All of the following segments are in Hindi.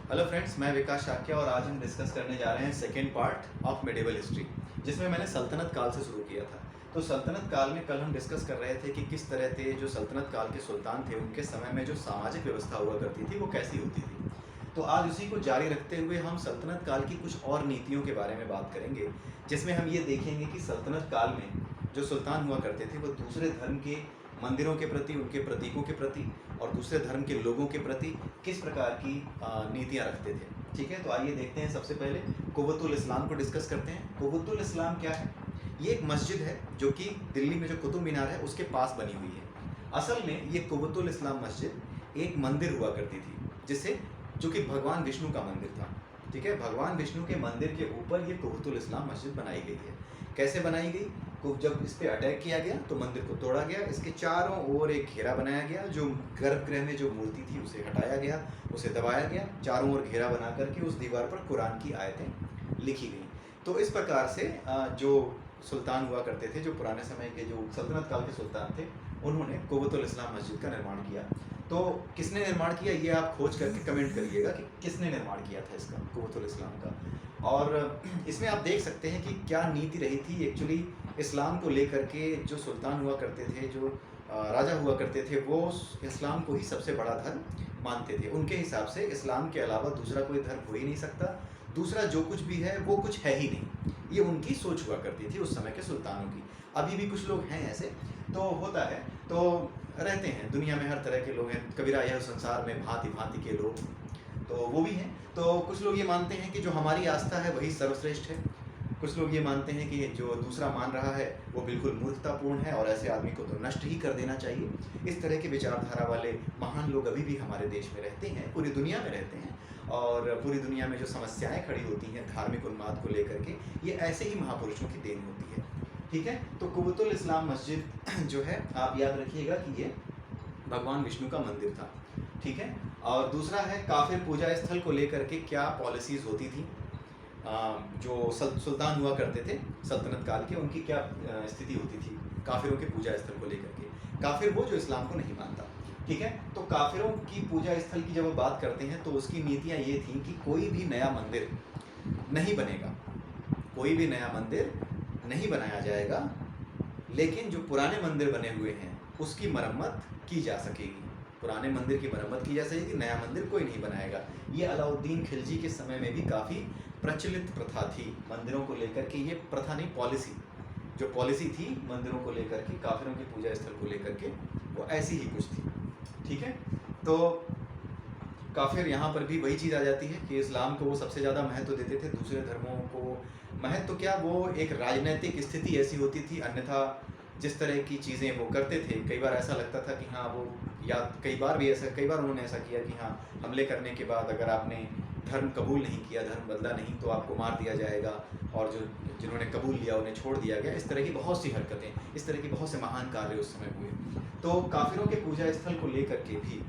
हेलो फ्रेंड्स, मैं विकास शाक्या और आज हम डिस्कस करने जा रहे हैं second part of medieval history, जिसमें मैंने सल्तनत काल से शुरू किया था। तो सल्तनत काल में कल हम डिस्कस कर रहे थे कि किस तरह थे जो सल्तनत काल के सुल्तान थे, उनके समय में जो सामाजिक व्यवस्था हुआ करती थी वो कैसी होती थी। तो आज उसी को जारी रखते हुए हम सल्तनत काल की कुछ और नीतियों के बारे में बात करेंगे, जिसमें हम ये देखेंगे कि सल्तनत काल में जो सुल्तान हुआ करते थे वो दूसरे धर्म के मंदिरों के प्रति, उनके प्रतीकों के प्रति और दूसरे धर्म के लोगों के प्रति किस प्रकार की नीतियाँ रखते थे। ठीक है, तो आइए देखते हैं। सबसे पहले कुव्वतुल इस्लाम को डिस्कस करते हैं। कुव्वतुल इस्लाम क्या है? ये एक मस्जिद है जो कि दिल्ली में जो कुतुब मीनार है उसके पास बनी हुई है। असल में ये कुव्वतुल इस्लाम मस्जिद एक मंदिर हुआ करती थी, जिसे जो कि भगवान विष्णु का मंदिर था। ठीक है, भगवान विष्णु के मंदिर के ऊपर ये कुव्वतुल इस्लाम मस्जिद बनाई गई है। कैसे बनाई गई? जब इस पर अटैक किया गया तो मंदिर को तोड़ा गया, इसके चारों ओर एक घेरा बनाया गया, जो गर्भगृह में जो मूर्ति थी उसे हटाया गया, उसे दबाया गया, चारों ओर घेरा बना करके उस दीवार पर कुरान की आयतें लिखी गई। तो इस प्रकार से जो सुल्तान हुआ करते थे, जो पुराने समय के जो सल्तनत काल के सुल्तान थे, उन्होंने कुव्वतुल इस्लाम मस्जिद का निर्माण किया। तो किसने निर्माण किया, ये आप खोज करके कमेंट करिएगा कि किसने निर्माण किया था इसका, कुव्वतुल इस्लाम का। और इसमें आप देख सकते हैं कि क्या नीति रही थी एक्चुअली इस्लाम को लेकर के। जो सुल्तान हुआ करते थे, जो राजा हुआ करते थे, वो इस्लाम को ही सबसे बड़ा धर्म मानते थे। उनके हिसाब से इस्लाम के अलावा दूसरा कोई धर्म हो ही नहीं सकता, दूसरा जो कुछ भी है वो कुछ है ही नहीं। ये उनकी सोच हुआ करती थी उस समय के सुल्तानों की। अभी भी कुछ लोग हैं ऐसे, तो होता है, तो रहते हैं दुनिया में, हर तरह के लोग हैं। कबीरा यह संसार में भांति भांति के लोग, तो वो भी हैं। तो कुछ लोग ये मानते हैं कि जो हमारी आस्था है वही सर्वश्रेष्ठ है। कुछ लोग ये मानते हैं कि जो दूसरा मान रहा है वो बिल्कुल मूर्खतापूर्ण है और ऐसे आदमी को तो नष्ट ही कर देना चाहिए। इस तरह के विचारधारा वाले महान लोग अभी भी हमारे देश में रहते हैं, पूरी दुनिया में रहते हैं। और पूरी दुनिया में जो समस्याएं खड़ी होती हैं धार्मिक उन्माद को लेकर के, ये ऐसे ही महापुरुषों की देन होती है। ठीक है, तो कुव्वतुल इस्लाम मस्जिद जो है, आप याद रखिएगा कि ये भगवान विष्णु का मंदिर था। ठीक है, और दूसरा है काफिर पूजा स्थल को लेकर के क्या पॉलिसीज़ होती थी। जो सुल्तान हुआ करते थे सल्तनत काल के, उनकी क्या स्थिति होती थी काफिरों के पूजा स्थल को लेकर के। काफिर वो जो इस्लाम को नहीं मानता। ठीक है, तो काफिरों की पूजा स्थल की जब बात करते हैं तो उसकी नीतियाँ ये थी कि कोई भी नया मंदिर नहीं बनेगा, कोई भी नया मंदिर नहीं बनाया जाएगा, लेकिन जो पुराने मंदिर बने हुए हैं उसकी मरम्मत की जा सकेगी। पुराने मंदिर की मरम्मत की जा सकेगी, नया मंदिर कोई नहीं बनाएगा। ये अलाउद्दीन खिलजी के समय में भी काफ़ी प्रचलित प्रथा थी मंदिरों को लेकर के। ये प्रथा नहीं, पॉलिसी, जो पॉलिसी थी मंदिरों को लेकर के, काफिरों के पूजा स्थल को लेकर के, वो ऐसी ही कुछ थी। ठीक है, तो काफिर यहाँ पर भी वही चीज़ आ जाती है कि इस्लाम को वो सबसे ज़्यादा महत्व देते थे, दूसरे धर्मों को महत्व क्या, वो एक राजनीतिक स्थिति ऐसी होती थी। अन्यथा जिस तरह की चीज़ें वो करते थे, कई बार ऐसा लगता था कि हाँ वो, या कई बार उन्होंने ऐसा किया कि हाँ, हमले करने के बाद अगर आपने धर्म कबूल नहीं किया, धर्म बदला नहीं, तो आपको मार दिया जाएगा, और जिन्होंने कबूल लिया उन्हें छोड़ दिया गया। इस तरह की बहुत सी हरकतें, इस तरह के बहुत से महान कार्य उस समय हुए। तो काफिरों के पूजा स्थल को लेकर के भी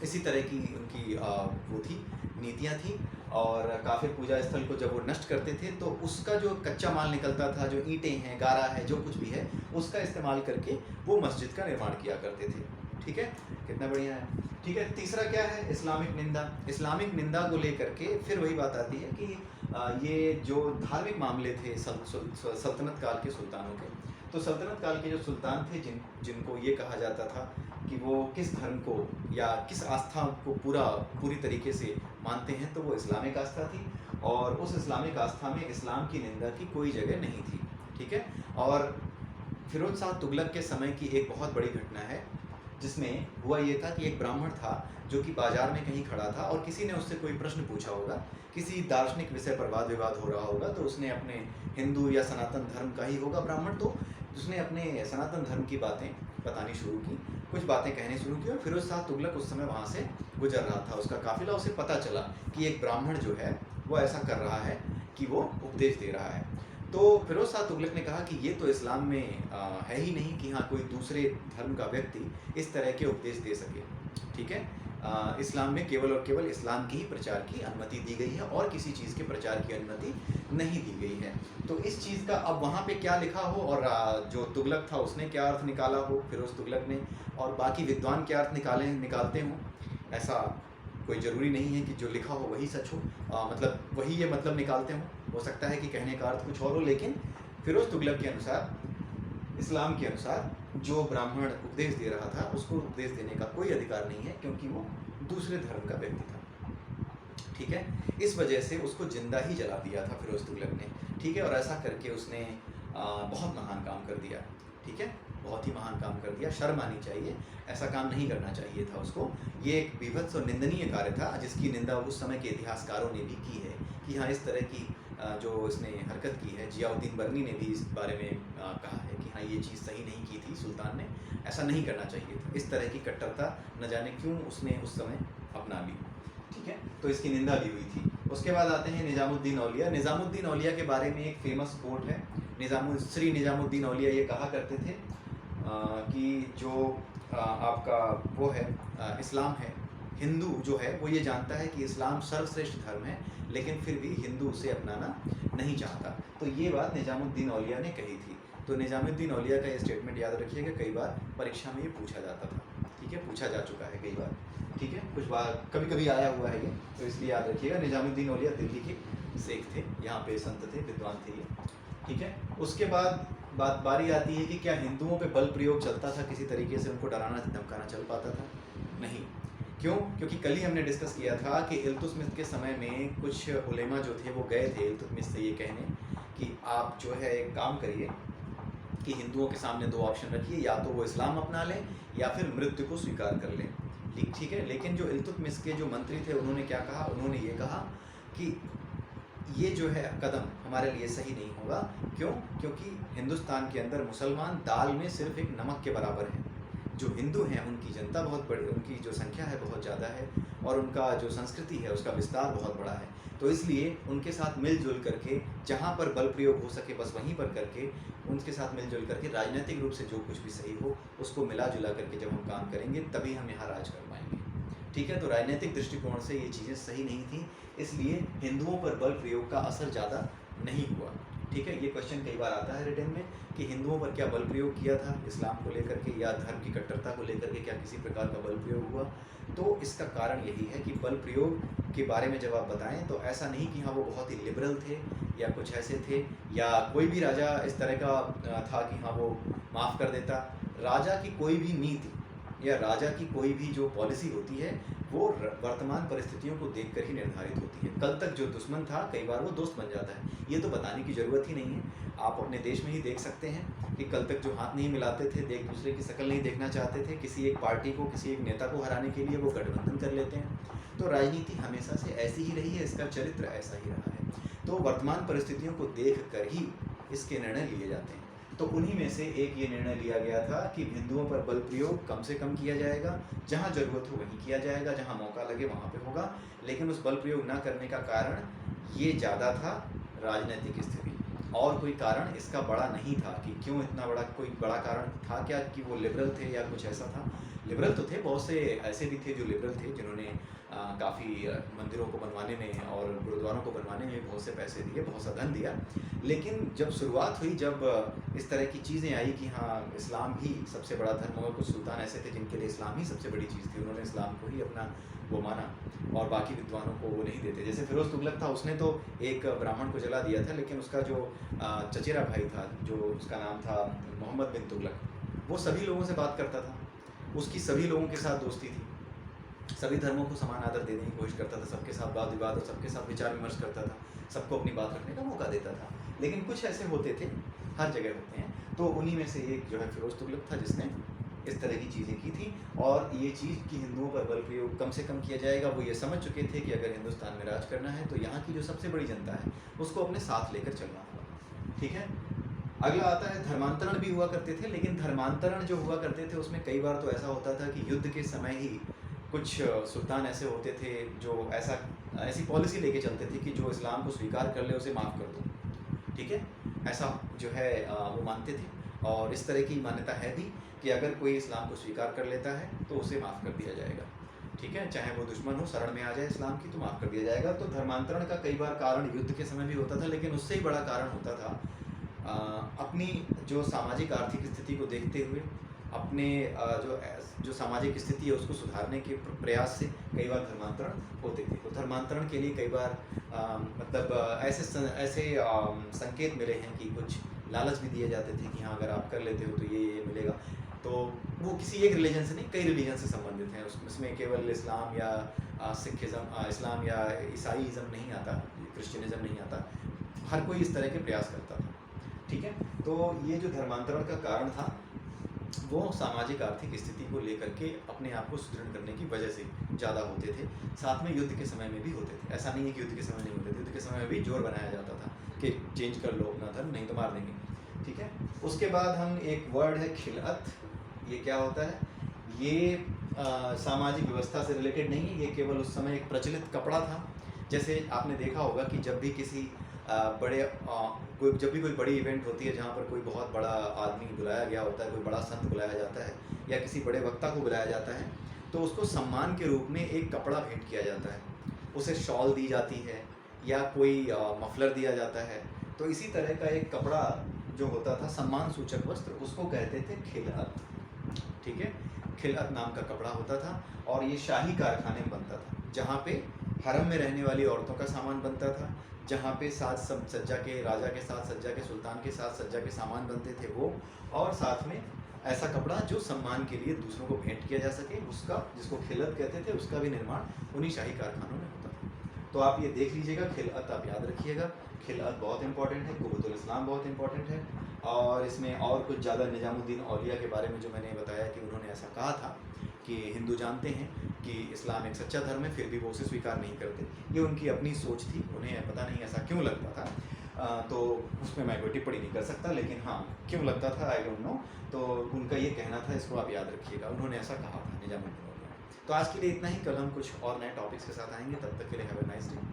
इसी तरह की उनकी वो थी, नीतियाँ थी। और काफिर पूजा स्थल को जब वो नष्ट करते थे तो उसका जो कच्चा माल निकलता था, जो ईंटें हैं, गारा है, जो कुछ भी है, उसका इस्तेमाल करके वो मस्जिद का निर्माण किया करते थे। ठीक है, कितना बढ़िया है। ठीक है, तीसरा क्या है, इस्लामिक निंदा। इस्लामिक निंदा को लेकर के फिर वही बात आती है कि ये जो धार्मिक मामले थे सल्तनत काल के सुल्तानों के, तो सल्तनत काल के जो सुल्तान थे, जिनको ये कहा जाता था कि वो किस धर्म को या किस आस्था को पूरी तरीके से मानते हैं, तो वो इस्लामिक आस्था थी। और उस इस्लामिक आस्था में इस्लाम की निंदा की कोई जगह नहीं थी। ठीक है, और फिरोज शाह तुगलक के समय की एक बहुत बड़ी घटना है, जिसमें हुआ ये था कि एक ब्राह्मण था जो कि बाजार में कहीं खड़ा था और किसी ने उससे कोई प्रश्न पूछा होगा, किसी दार्शनिक विषय पर वाद विवाद हो रहा होगा, तो उसने अपने हिंदू या सनातन धर्म का ही होगा ब्राह्मण, तो उसने अपने सनातन धर्म की बातें बतानी शुरू की, कुछ बातें कहनी शुरू की। और फिरोज शाह तुगलक उस समय वहाँ से गुजर रहा था, उसका काफिला, उसे पता चला कि एक ब्राह्मण जो है वो ऐसा कर रहा है कि वो उपदेश दे रहा है। तो फिरोज शाह तुगलक ने कहा कि ये तो इस्लाम में है ही नहीं कि हाँ कोई दूसरे धर्म का व्यक्ति इस तरह के उपदेश दे सके। ठीक है, इस्लाम में केवल और केवल इस्लाम की ही प्रचार की अनुमति दी गई है और किसी चीज़ के प्रचार की अनुमति नहीं दी गई है। तो इस चीज़ का अब वहाँ पे क्या लिखा हो और जो तुगलक था उसने क्या अर्थ निकाला हो, फिरोज तुगलक ने, और बाकी विद्वान क्या अर्थ निकालते हों, ऐसा कोई ज़रूरी नहीं है कि जो लिखा हो वही सच हो, मतलब वही ये मतलब निकालते हो सकता है कि कहने का अर्थ कुछ और हो, लेकिन फिरोज़ तुगलक के अनुसार, इस्लाम के अनुसार, जो ब्राह्मण उपदेश दे रहा था उसको उपदेश देने का कोई अधिकार नहीं है, क्योंकि वो दूसरे धर्म का व्यक्ति था। ठीक है, इस वजह से उसको जिंदा ही जला दिया था फिरोज़ तुगलक ने। ठीक है, और ऐसा करके उसने बहुत महान काम कर दिया। ठीक है, बहुत ही महान काम कर दिया, शर्म आनी चाहिए, ऐसा काम नहीं करना चाहिए था उसको। ये एक विभत्स और निंदनीय कार्य था, जिसकी निंदा उस समय के इतिहासकारों ने भी की है कि हाँ, इस तरह की जो इसने हरकत की है। जियाउद्दीन बर्नी ने भी इस बारे में कहा है कि हाँ, ये चीज़ सही नहीं की थी सुल्तान ने, ऐसा नहीं करना चाहिए था। इस तरह की कट्टरता न जाने क्यों उसने उस समय अपना ली। ठीक है, तो इसकी निंदा भी हुई थी। उसके बाद आते हैं निज़ामुद्दीन औलिया। निज़ामुद्दीन औलिया के बारे में एक फेमस कोट है। श्री निज़ामुद्दीन औलिया ये कहा करते थे कि जो आपका वो है इस्लाम है, हिंदू जो है वो ये जानता है कि इस्लाम सर्वश्रेष्ठ धर्म है, लेकिन फिर भी हिंदू उसे अपनाना नहीं चाहता। तो ये बात निज़ामुद्दीन औलिया ने कही थी। तो निज़ामुद्दीन औलिया का ये स्टेटमेंट याद रखिएगा, कई बार परीक्षा में ये पूछा जाता था। ठीक है, पूछा जा चुका है कई बार। ठीक है, कुछ बार कभी कभी आया हुआ है ये, तो इसलिए याद रखिएगा। निज़ामुद्दीन औलिया दिल्ली के शेख थे, यहाँ पे संत थे, विद्वान थे ये। ठीक है, उसके बाद बारी आती है कि क्या हिंदुओं पे बल प्रयोग चलता था, किसी तरीके से उनको डराना धमकाना चल पाता था? नहीं। क्यों? क्योंकि कल ही हमने डिस्कस किया था कि इल्तुतमिश के समय में कुछ उलेमा जो थे वो गए थे इल्तुतमिश से ये कहने कि आप जो है एक काम करिए कि हिंदुओं के सामने दो ऑप्शन रखिए, या तो वो इस्लाम अपना लें या फिर मृत्यु को स्वीकार कर लें। ठीक है, लेकिन जो इल्तुतमिश के जो मंत्री थे उन्होंने क्या कहा? उन्होंने ये कहा कि ये जो है कदम हमारे लिए सही नहीं होगा। क्यों? क्योंकि हिंदुस्तान के अंदर मुसलमान दाल में सिर्फ एक नमक के बराबर हैं। जो हिंदू हैं उनकी जनता बहुत बड़ी, उनकी जो संख्या है बहुत ज़्यादा है, और उनका जो संस्कृति है उसका विस्तार बहुत बड़ा है। तो इसलिए उनके साथ मिलजुल करके, जहाँ पर बल प्रयोग हो सके बस वहीं पर करके, उनके साथ मिलजुल करके राजनीतिक रूप से जो कुछ भी सही हो उसको मिला जुला करके जब हम काम करेंगे तभी हम यहाँ राज कर पाएंगे। ठीक है, तो राजनीतिक दृष्टिकोण से ये चीज़ें सही नहीं थी, इसलिए हिंदुओं पर बल प्रयोग का असर ज़्यादा नहीं हुआ। ठीक है, ये क्वेश्चन कई बार आता है रिटन में कि हिंदुओं पर क्या बल प्रयोग किया था इस्लाम को लेकर के, या धर्म की कट्टरता को लेकर के क्या किसी प्रकार का बल प्रयोग हुआ? तो इसका कारण यही है कि बल प्रयोग के बारे में जब आप बताएं तो ऐसा नहीं कि हाँ वो बहुत ही लिबरल थे या कुछ ऐसे थे, या कोई भी राजा इस तरह का था कि हाँ वो माफ़ कर देता। राजा की कोई भी नीति या राजा की कोई भी जो पॉलिसी होती है वो वर्तमान परिस्थितियों को देखकर ही निर्धारित होती है। कल तक जो दुश्मन था कई बार वो दोस्त बन जाता है, ये तो बताने की ज़रूरत ही नहीं है। आप अपने देश में ही देख सकते हैं कि कल तक जो हाथ नहीं मिलाते थे, एक दूसरे की शक्ल नहीं देखना चाहते थे, किसी एक पार्टी को, किसी एक नेता को हराने के लिए वो गठबंधन कर लेते हैं। तो राजनीति हमेशा से ऐसी ही रही है, इसका चरित्र ऐसा ही रहा है। तो वर्तमान परिस्थितियों को देख कर ही इसके निर्णय लिए जाते हैं। तो उन्हीं में से एक ये निर्णय लिया गया था कि हिंदुओं पर बल प्रयोग कम से कम किया जाएगा, जहाँ ज़रूरत हो वहीं किया जाएगा, जहाँ मौका लगे वहाँ पे होगा। लेकिन उस बल प्रयोग ना करने का कारण ये ज़्यादा था राजनीतिक स्थिति, और कोई कारण इसका बड़ा नहीं था। कि क्यों इतना बड़ा, कोई बड़ा कारण था क्या कि वो लिबरल थे या कुछ ऐसा था? लिबरल तो थे, बहुत से ऐसे भी थे जो लिबरल थे, जिन्होंने काफ़ी मंदिरों को बनवाने में और गुरुद्वारों को बनवाने में बहुत से पैसे दिए, बहुत सा धन दिया। लेकिन जब शुरुआत हुई, जब इस तरह की चीज़ें आई कि हाँ इस्लाम ही सबसे बड़ा धर्म होगा, कुछ सुल्तान ऐसे थे जिनके लिए इस्लाम ही सबसे बड़ी चीज़ थी, उन्होंने इस्लाम को ही अपना वो माना और बाकी विद्वानों को वो नहीं देते। जैसे फिरोज़ तुगलक था, उसने तो एक ब्राह्मण को जला दिया था, लेकिन उसका जो चचेरा भाई था, जो उसका नाम था मोहम्मद बिन तुगलक, वो सभी लोगों से बात करता था, उसकी सभी लोगों के साथ दोस्ती थी, सभी धर्मों को समान आदर देने की कोशिश करता था, सबके साथ वाद विवाद और सबके साथ विचार विमर्श करता था, सबको अपनी बात रखने का मौका देता था। लेकिन कुछ ऐसे होते थे, हर जगह होते हैं, तो उन्हीं में से एक जो है फिरोज़ तुगलक था, जिसने इस तरह की चीज़ें की थी। और ये चीज़ कि हिंदुओं पर बल प्रयोग कम से कम किया जाएगा, वो ये समझ चुके थे कि अगर हिंदुस्तान में राज करना है तो यहाँ की जो सबसे बड़ी जनता है उसको अपने साथ लेकर चलना होगा। ठीक है, अगला आता है धर्मांतरण भी हुआ करते थे, लेकिन धर्मांतरण जो हुआ करते थे उसमें कई बार तो ऐसा होता था कि युद्ध के समय ही कुछ सुल्तान ऐसे होते थे जो ऐसी पॉलिसी लेके चलते थे कि जो इस्लाम को स्वीकार कर ले उसे माफ़ कर दो। ठीक है, ऐसा जो है वो मानते थे, और इस तरह की मान्यता है भी कि अगर कोई इस्लाम को स्वीकार कर लेता है तो उसे माफ़ कर दिया जाएगा। ठीक है, चाहे वो दुश्मन हो, शरण में आ जाए इस्लाम की तो माफ़ कर दिया जाएगा। तो धर्मांतरण का कई बार कारण युद्ध के समय भी होता था, लेकिन उससे ही बड़ा कारण होता था अपनी जो सामाजिक आर्थिक स्थिति को देखते हुए अपने जो सामाजिक स्थिति है उसको सुधारने के प्रयास से कई बार धर्मांतरण होते थे। तो धर्मांतरण के लिए कई बार ऐसे संकेत मिले हैं कि कुछ लालच भी दिए जाते थे कि हाँ अगर आप कर लेते हो तो ये मिलेगा। तो वो किसी एक रिलीजन से नहीं, कई रिलीजन से संबंधित हैं। उसमें केवल इस्लाम या सिखिज़म, इस्लाम या ईसाईज़म नहीं आता, क्रिश्चियनिज़म नहीं आता। हर कोई इस तरह के प्रयास करता था, ठीक है। तो ये जो धर्मांतरण का कारण था वो सामाजिक आर्थिक स्थिति को लेकर के अपने आप को सुदृढ़ करने की वजह से ज़्यादा होते थे। साथ में युद्ध के समय में भी होते थे। ऐसा नहीं है कि युद्ध के समय नहीं होते थे, युद्ध के समय में भी जोर बनाया जाता था कि चेंज कर लो अपना धर्म, नहीं तो मार देंगे, ठीक है। उसके बाद हम एक वर्ड है खिलअत। ये क्या होता है? ये सामाजिक व्यवस्था से रिलेटेड नहीं है, ये केवल उस समय एक प्रचलित कपड़ा था। जैसे आपने देखा होगा कि जब भी किसी जब भी कोई बड़ी इवेंट होती है जहाँ पर कोई बहुत बड़ा आदमी बुलाया गया होता है, कोई बड़ा संत बुलाया जाता है या किसी बड़े वक्ता को बुलाया जाता है, तो उसको सम्मान के रूप में एक कपड़ा भेंट किया जाता है, उसे शॉल दी जाती है या कोई मफलर दिया जाता है। तो इसी तरह का एक कपड़ा जो होता था सम्मान सूचक वस्त्र, उसको कहते थे खिलअत, ठीक है। खिलअत नाम का कपड़ा होता था और ये शाही कारखाने में बनता था, जहाँ पे हरम में रहने वाली औरतों का सामान बनता था, जहाँ पे साज सज्जा के, राजा के साथ सज्जा के, सुल्तान के साथ सज्जा के सामान बनते थे वो, और साथ में ऐसा कपड़ा जो सम्मान के लिए दूसरों को भेंट किया जा सके, उसका, जिसको खिलअत कहते थे, उसका भी निर्माण उन्हीं शाही कारखानों में होता था। तो आप ये देख लीजिएगा, खिलअत आप याद रखिएगा, खिलअत बहुत इंपॉर्टेंट है, कुव्वतुल इस्लाम बहुत इंपॉर्टेंट है। और इसमें और कुछ ज़्यादा निजामुद्दीन औलिया के बारे में जो मैंने बताया कि उन्होंने ऐसा कहा था कि हिंदू जानते हैं कि इस्लाम एक सच्चा धर्म है, फिर भी वो उसे स्वीकार नहीं करते। ये उनकी अपनी सोच थी, उन्हें पता नहीं ऐसा क्यों लगता था। तो उसमें मैं कोई टिप्पणी नहीं कर सकता, लेकिन हाँ क्यों लगता था आई डोंट नो। तो उनका ये कहना था, इसको आप याद रखिएगा, उन्होंने ऐसा कहा था निजामुद्दीन औलिया। तो आज के लिए इतना ही, कल हम कुछ और नए टॉपिक्स के साथ आएंगे, तब तक के लिए हैव अ नाइस डे।